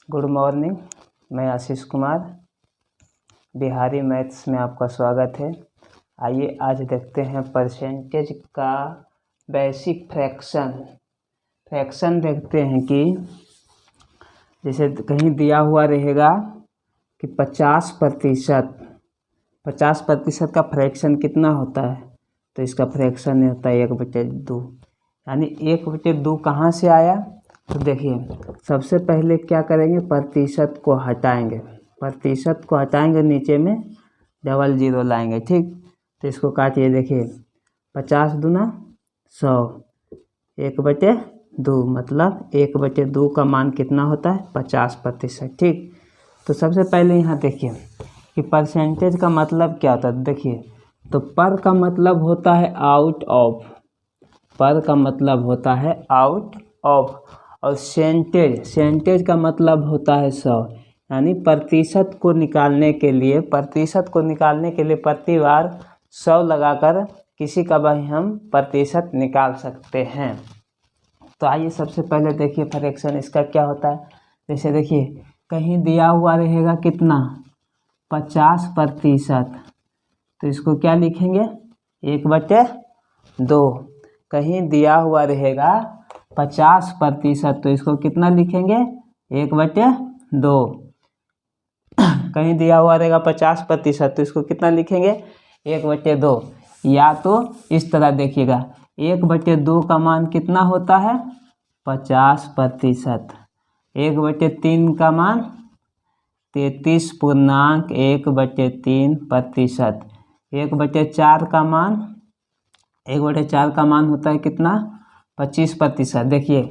Good morning. मैं Ashish Kumar, Bihari maths में आपका स्वागत है। आइए आज देखते हैं परसेंटेज का बेसिक फ्रैक्शन देखते हैं कि जैसे कहीं दिया हुआ रहेगा कि 50% का फ्रैक्शन कितना होता है, तो इसका फ्रैक्शन होता है 1/2। यानी 1/2 कहाँ से आया, तो देखिए सबसे पहले क्या करेंगे, प्रतिशत को हटाएंगे, नीचे में डबल जीरो लाएंगे। ठीक, तो इसको काटिए। देखिए 50 दूना 100, 1/2 मतलब 1/2 का मान कितना होता है, 50%। ठीक, तो सबसे पहले यहाँ देखिए कि परसेंटेज का मतलब क्या होता है। देखिए तो पर का मतलब होता है आउट ऑफ, और सेंटेज का मतलब होता है 100। यानी प्रतिशत को निकालने के लिए प्रति बार 100 लगाकर किसी का भी हम प्रतिशत निकाल सकते हैं। तो आइए सबसे पहले देखिए फ्रैक्शन इसका क्या होता है। जैसे देखिए कहीं दिया हुआ रहेगा कितना, 50%, तो इसको क्या लिखेंगे, 1/2। कहीं दिया हुआ रहेगा 50%, तो इसको कितना लिखेंगे, 1/2। कहीं दिया हुआ रहेगा 50%, तो इसको कितना लिखेंगे, 1/2। या तो इस तरह देखिएगा, 1/2 का मान कितना होता है, 50%। 1/3 का मान 33.1/3%। 1/4 का मान 1/4 का मान होता है कितना, 25%। देखिए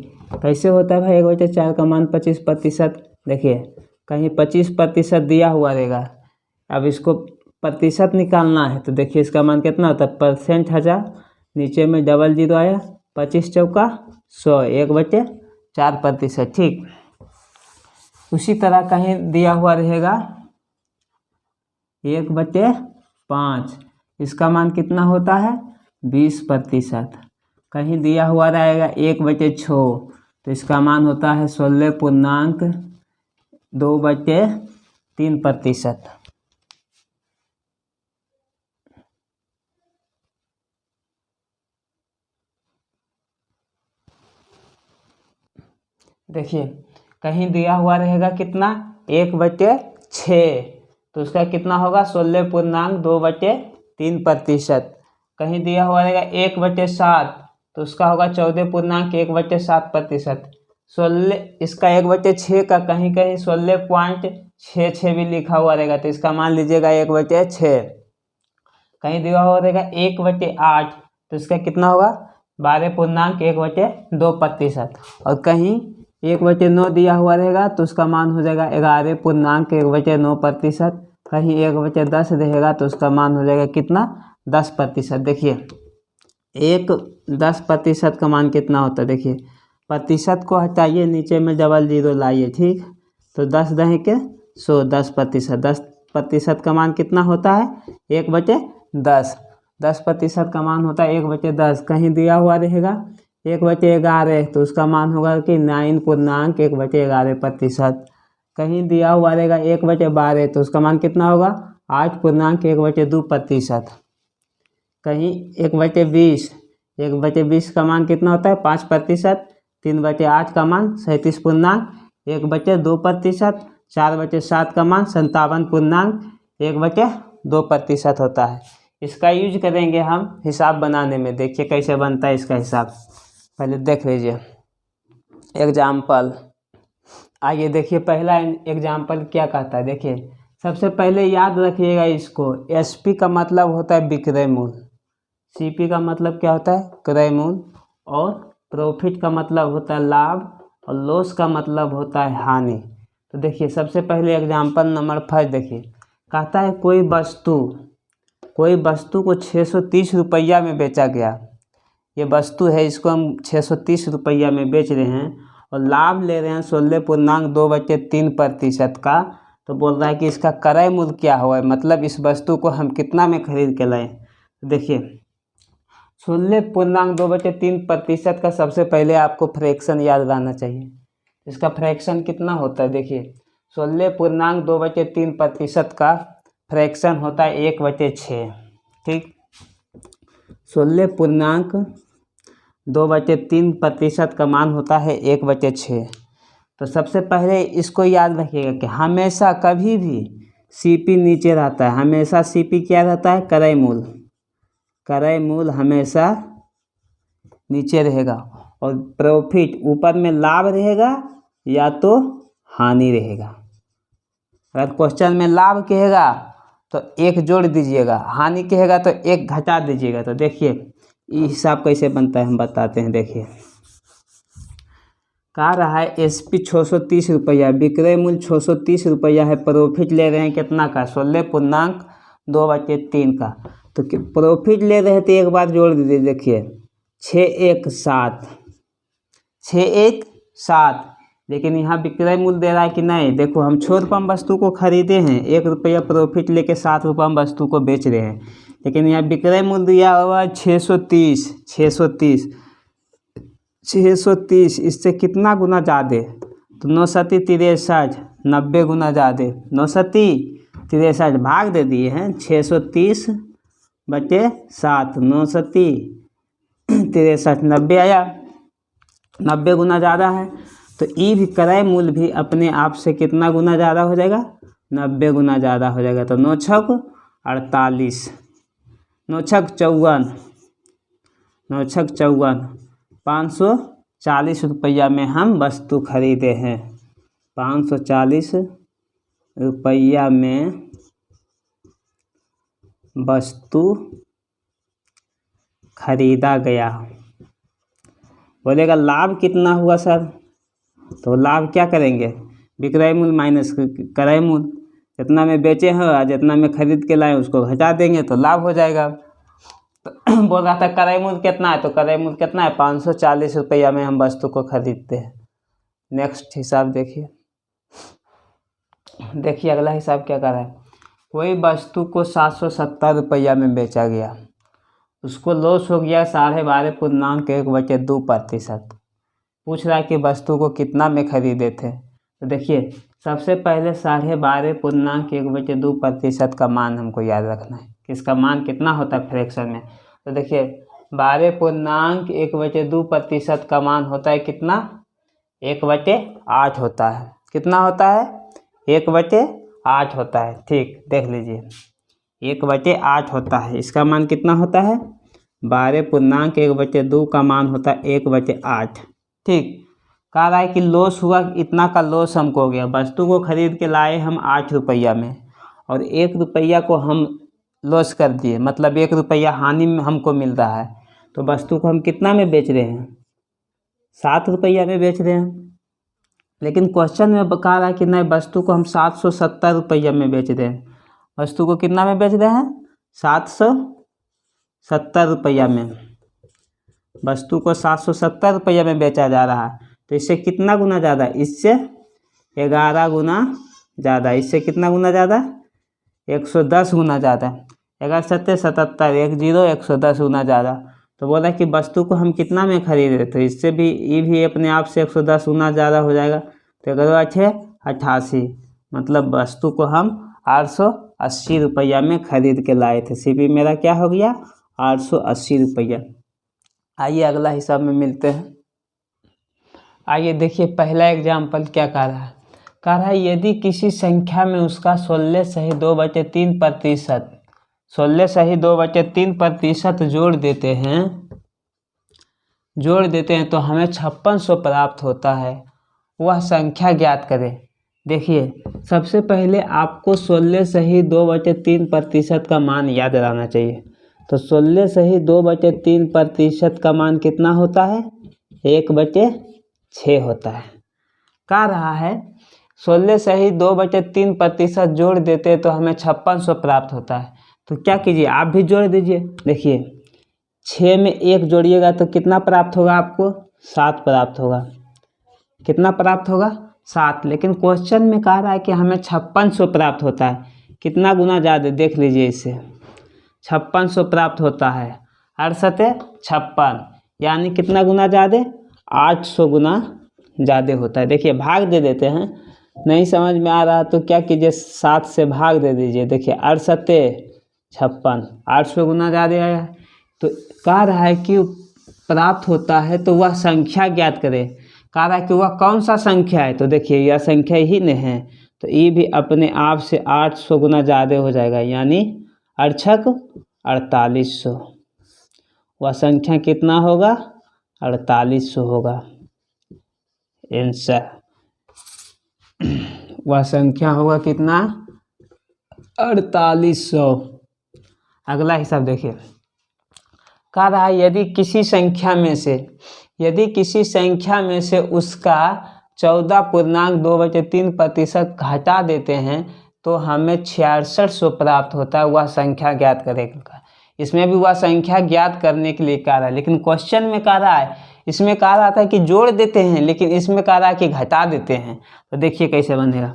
कैसे होता है भाई 1/4 का मान 25%। देखिए कहीं 25% दिया हुआ रहेगा, अब इसको प्रतिशत निकालना है, तो देखिए इसका मान कितना होता है, परसेंट 1000, नीचे में डबल जीरो आया, 25 चौका 100, 1/4%। ठीक, उसी तरह कहीं दिया हुआ रहेगा 1/5, इसका मान कितना होता है, 20%। कहीं दिया हुआ रहेगा 1/6, तो इसका मान होता है 16.2/3%। देखिए कहीं दिया हुआ रहेगा कितना, 1/6, तो उसका कितना होगा 16.2/3%। कहीं दिया हुआ रहेगा 1/7, तो उसका होगा 14.1/7%। 16, इसका 1/6 का कहीं 16.66 भी लिखा हुआ रहेगा, तो इसका मान लीजिएगा 1/6। कहीं दिया हुआ रहेगा 1/8, तो इसका कितना होगा 12.1/2%। और कहीं 1/9 दिया हुआ रहेगा, तो उसका मान हो जाएगा 11.1/9%। कहीं 1/10 रहेगा, तो उसका मान हो जाएगा कितना, 10%। देखिए 10% का मान कितना होता है, देखिए प्रतिशत को हटाइए, नीचे में डबल जीरो लाइए। ठीक, तो 10 दहे के 100, 10%। 10% का मान कितना होता है, 1/10। 10% का मान होता है 1/10। कहीं दिया हुआ रहेगा 1/11, तो उसका मान होगा कि 9.1/11%। कहीं दिया हुआ रहेगा 1/12, तो उसका मान कितना होगा, 8.1/2%। कहीं 1/20 का मान कितना होता है, 5%। 3/8 का मान 37.1/2%। 4/7 का मान 57.1/2% होता है। इसका यूज करेंगे हम हिसाब बनाने में। देखिए कैसे बनता है इसका हिसाब, पहले देख लीजिए एग्जाम्पल। आइए देखिए पहला एग्जाम्पल क्या कहता है। देखिए सबसे पहले याद रखिएगा इसको, एसपी का मतलब होता है विक्रय मूल्य, सीपी का मतलब क्या होता है, क्रय मूल्य, और प्रॉफिट का मतलब होता है लाभ, और लॉस का मतलब होता है हानि। तो देखिए सबसे पहले एग्जाम्पल नंबर 5 देखिए, कहता है कोई वस्तु को 630 रुपया में बेचा गया। ये वस्तु है, इसको हम 630 रुपया में बेच रहे हैं और लाभ ले रहे हैं 16.2/3% का। तो बोल रहा है कि इसका क्रय मूल्य क्या हुआ, मतलब इस वस्तु को हम कितना में खरीद के लाए। देखिए 16.2/3% का सबसे पहले आपको फ्रैक्शन याद रहना चाहिए। इसका फ्रैक्शन कितना होता है, देखिए 16.2/3% का फ्रैक्शन होता है 1/6। ठीक, 16.2/3% का मान होता है 1/6। तो सबसे पहले इसको याद रखिएगा कि हमेशा कभी भी CP नीचे रहता है, हमेशा CP क्या रहता है, क्रय मूल हमेशा नीचे रहेगा और प्रॉफिट ऊपर में लाभ रहेगा या तो हानि रहेगा। अगर क्वेश्चन में लाभ कहेगा तो 1 जोड़ दीजिएगा, हानि कहेगा तो 1 घटा दीजिएगा। तो देखिए ये हिसाब कैसे बनता है हम बताते हैं। देखिए कह रहा है SP 630 रुपया, विक्रय मूल्य 630 रुपया है, प्रॉफिट ले रहे हैं कितना का, 16.2/3 का। तो प्रॉफिट ले रहे हैं तो एक बार जोड़ दीजिए, देखिए 617, लेकिन यहाँ विक्रय मूल्य दे रहा है कि नहीं। देखो हम 6 रुपये में वस्तु को खरीदे हैं, 1 रुपया प्रॉफिट लेके 7 रुपये में वस्तु को बेच रहे हैं, लेकिन यहाँ विक्रय मूल्य दिया हुआ है 630। इससे कितना गुना ज़्यादा, तो 9 सती 63, 90 गुना ज़्यादा, 9 सती 63 भाग दे दिए हैं 630/7, 9 सती 63, 90 आया, 90 गुना ज़्यादा है। तो ई भी क्रय मूल्य भी अपने आप से कितना गुना ज़्यादा हो जाएगा, 90 गुना ज़्यादा हो जाएगा। तो 9 छक 48, 9 छक 54, 9 छक 54, 540 रुपया में हम वस्तु खरीदे हैं, 540 रुपया में वस्तु खरीदा गया। बोलेगा लाभ कितना हुआ सर, तो लाभ क्या करेंगे, विक्रय मूल्य माइनस क्रय मूल्य, जितना में बेचे हैं और जितना में खरीद के लाए उसको घटा देंगे तो लाभ हो जाएगा। तो बोल रहा था क्रय मूल्य कितना है, तो क्रय मूल्य कितना है, 540 रुपया में हम वस्तु को खरीदते हैं। नेक्स्ट हिसाब देखिए अगला हिसाब क्या कर रहा है, कोई वस्तु को 770 रुपया में बेचा गया, उसको लॉस हो गया 12.1/2%। पूछ रहा है कि वस्तु को कितना में खरीदे थे। तो देखिए सबसे पहले 12.1/2% का मान हमको याद रखना है कि इसका मान कितना होता है फ्रैक्शन में। तो देखिए 12.1/2% का मान होता है कितना, 1/8 होता है। कितना होता है, 1/8 होता है। ठीक, देख लीजिए 1/8 होता है। इसका मान कितना होता है, 12.1/2 का मान होता है 1/8। ठीक, कह रहा है कि लॉस हुआ, इतना का लॉस हमको हो गया। वस्तु को खरीद के लाए हम 8 रुपया में और 1 रुपया को हम लॉस कर दिए, मतलब 1 रुपया हानि में हमको मिल रहा है। तो वस्तु को हम कितना में बेच रहे हैं, 7 रुपया में बेच रहे हैं। लेकिन क्वेश्चन में कह रहा है कि नहीं, वस्तु को हम 770 रुपया में बेच रहे हैं। वस्तु को कितना में बेच रहे हैं, 770 रुपया में। वस्तु को 770 रुपया में बेचा जा रहा है। तो इससे कितना गुना ज़्यादा, इससे 11 गुना ज़्यादा। इससे कितना गुना ज़्यादा, 110 गुना ज़्यादा। 11 7 77, 110 गुना ज़्यादा। तो बोला कि वस्तु को हम कितना में खरीद रहे, तो इससे भी ये भी अपने आप से 110 गुना ज़्यादा हो जाएगा। तो 88, मतलब वस्तु को हम 880 रुपया में खरीद के लाए थे। CP मेरा क्या हो गया, 880 रुपया। आइए अगला हिसाब में मिलते हैं। आइए देखिए पहला एग्जाम्पल क्या कह रहा है। कह रहा है यदि किसी संख्या में उसका 16 सही 2/3%, 16 सही 2/3% जोड़ देते हैं तो हमें 5600 प्राप्त होता है। वह संख्या ज्ञात करें। देखिए सबसे पहले आपको 16 सही 2/3% का मान याद रहना चाहिए। तो 16 सही 2/3% का मान कितना होता है, 1/6 होता है। कह रहा है 16 सही 2/3% जोड़ देते तो हमें 5600 प्राप्त होता है। तो क्या कीजिए, आप भी जोड़ दीजिए। देखिए 6 में 1 जोड़िएगा तो कितना प्राप्त होगा आपको, 7 प्राप्त होगा। कितना प्राप्त होगा, 7। लेकिन क्वेश्चन में कह रहा है कि हमें 5600 प्राप्त होता है। कितना गुना ज़्यादा, देख लीजिए इससे 5600 प्राप्त होता है। 8 7 56, यानी कितना गुना ज़्यादा, 800 गुना ज़्यादा होता है। देखिए भाग दे देते हैं, नहीं समझ में आ रहा तो क्या कीजिए 7 से भाग दे दीजिए। देखिए 8 सत्ते 56, 800 गुना ज़्यादा आया है। तो कह रहा है कि प्राप्त होता है तो वह संख्या ज्ञात करें। कह रहा है कि वह कौन सा संख्या है, तो देखिए यह संख्या ही नहीं है, तो ये भी अपने आप से 800 गुना ज़्यादा हो जाएगा, यानी 8 छक 4800। वह संख्या कितना होगा, 4800 होगा आंसर। वह संख्या होगा कितना, 4800। अगला हिसाब देखिए, कह रहा है यदि किसी संख्या में से उसका 14.2/3% घटा देते हैं तो हमें 6600 प्राप्त होता है, वह संख्या ज्ञात करेगा। इसमें भी वह संख्या ज्ञात करने के लिए कह रहा है, लेकिन क्वेश्चन में कह रहा है, इसमें कह रहा था कि जोड़ देते हैं, लेकिन इसमें कह रहा है कि घटा देते हैं। तो देखिए कैसे बनेगा।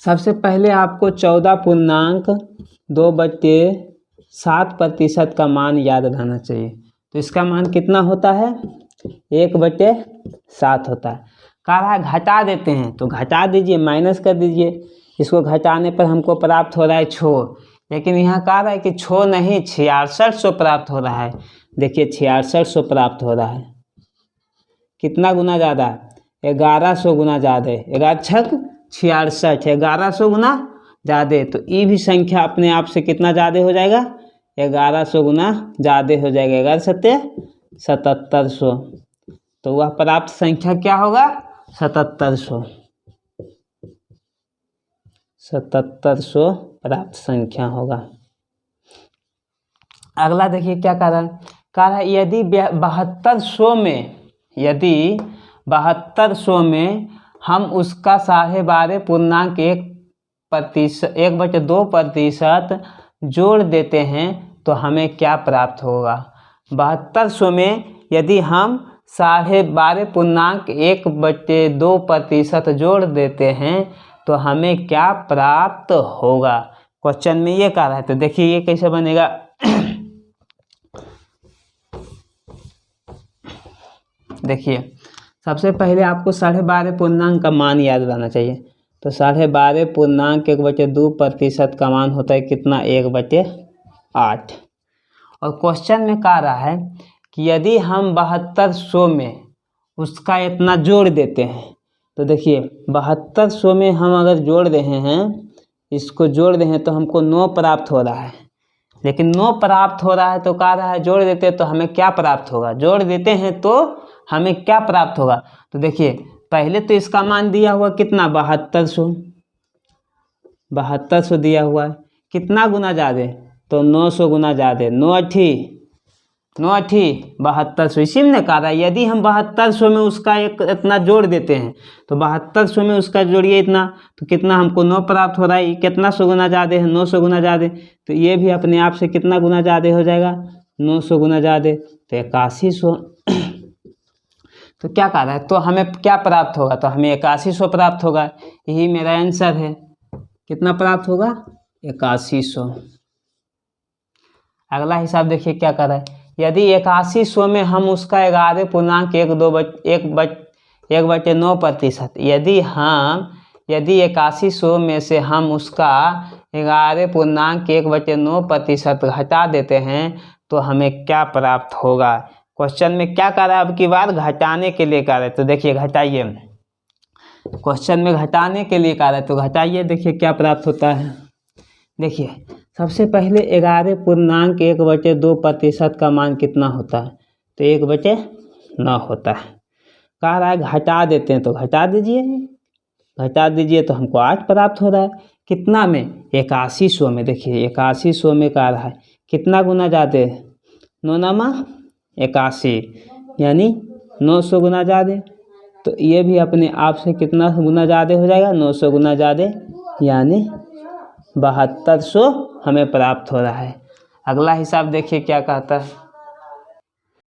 सबसे पहले आपको 14.2/7% का मान याद रहना चाहिए। तो इसका मान कितना होता है, 1/7 होता है। कह रहा है घटा देते हैं, तो घटा दीजिए, माइनस कर दीजिए। इसको घटाने पर हमको प्राप्त हो रहा है 6, लेकिन यहाँ कह रहा है कि 6 नहीं 6600 प्राप्त हो रहा है। देखिए 6600 प्राप्त हो रहा है, कितना गुना ज़्यादा है, 1100 गुना ज़्यादा है। 11 छक 66, 1100 गुना ज़्यादा। तो ये भी संख्या अपने आप से कितना ज़्यादा हो जाएगा, 1100 गुना ज़्यादा हो जाएगा। 11 सत्ते 7700, तो वह प्राप्त संख्या क्या होगा, 7700। 7700 प्राप्त संख्या होगा। अगला देखिए क्या कह रहा है, कह रहा है यदि 7200 में हम उसका 12.1% जोड़ देते हैं तो हमें क्या प्राप्त होगा। 7200 में यदि हम 12.1% जोड़ देते हैं तो हमें क्या प्राप्त होगा, क्वेश्चन में ये कह रहा है। तो देखिए ये कैसे बनेगा। देखिए सबसे पहले आपको 12.5 पूर्णांक का मान याद रहना चाहिए। तो 12.5 का मान होता है कितना, 1/8। और क्वेश्चन में कह रहा है कि यदि हम 7200 में उसका इतना जोड़ देते हैं, तो देखिए 7200 में हम अगर जोड़ रहे हैं, इसको जोड़ रहे हैं तो हमको 9 प्राप्त हो रहा है, लेकिन 9 प्राप्त हो रहा है तो कह रहा है जोड़ देते हैं तो हमें क्या प्राप्त होगा, जोड़ देते हैं तो हमें क्या प्राप्त होगा। तो देखिए पहले तो इसका मान दिया हुआ कितना, 7200 दिया हुआ है, कितना गुना ज़्यादा, तो 900 गुना ज़्यादा। 9 अठी 7200। इसी में कहा रहा है यदि हम 7200 में उसका एक इतना जोड़ देते हैं, तो 7200 में उसका जोड़िए इतना, तो कितना हमको 9 प्राप्त हो रहा है। कितना 100 गुना ज़्यादा है, 900 गुना ज़्यादा। तो ये भी अपने आप से कितना गुना ज़्यादा हो जाएगा, 900 गुना ज़्यादा, तो 8100। तो क्या कह रहा है, तो हमें क्या प्राप्त होगा, तो हमें 8100 प्राप्त होगा। यही मेरा आंसर है, कितना प्राप्त होगा, 8100। अगला हिसाब देखिए क्या कर रहा है, यदि 8100 में हम उसका 11.1/9%, यदि 8100 में से हम उसका 11.1/9% घटा देते हैं तो हमें क्या प्राप्त होगा। क्वेश्चन में क्या कर रहा है, अब की बार घटाने के लिए कर रहा है। तो देखिए घटाइए, क्वेश्चन में घटाने के लिए कह रहा है, तो घटाइए, देखिए क्या प्राप्त होता है। देखिए सबसे पहले 11.1/2% का मान कितना होता है, तो 1/9 होता है। कह रहा है घटा देते हैं, तो घटा दीजिए तो हमको 8 प्राप्त हो रहा है। कितना में, 8100 में। देखिए 8100 में कह रहा है कितना गुना ज़्यादा, 9 नामा 81, यानी 900 गुना ज़्यादा। तो ये भी अपने आप से कितना गुना ज़्यादा हो जाएगा, 900 गुना ज़्यादा, यानी 7200 हमें प्राप्त हो रहा है। अगला हिसाब देखिए क्या कहता है।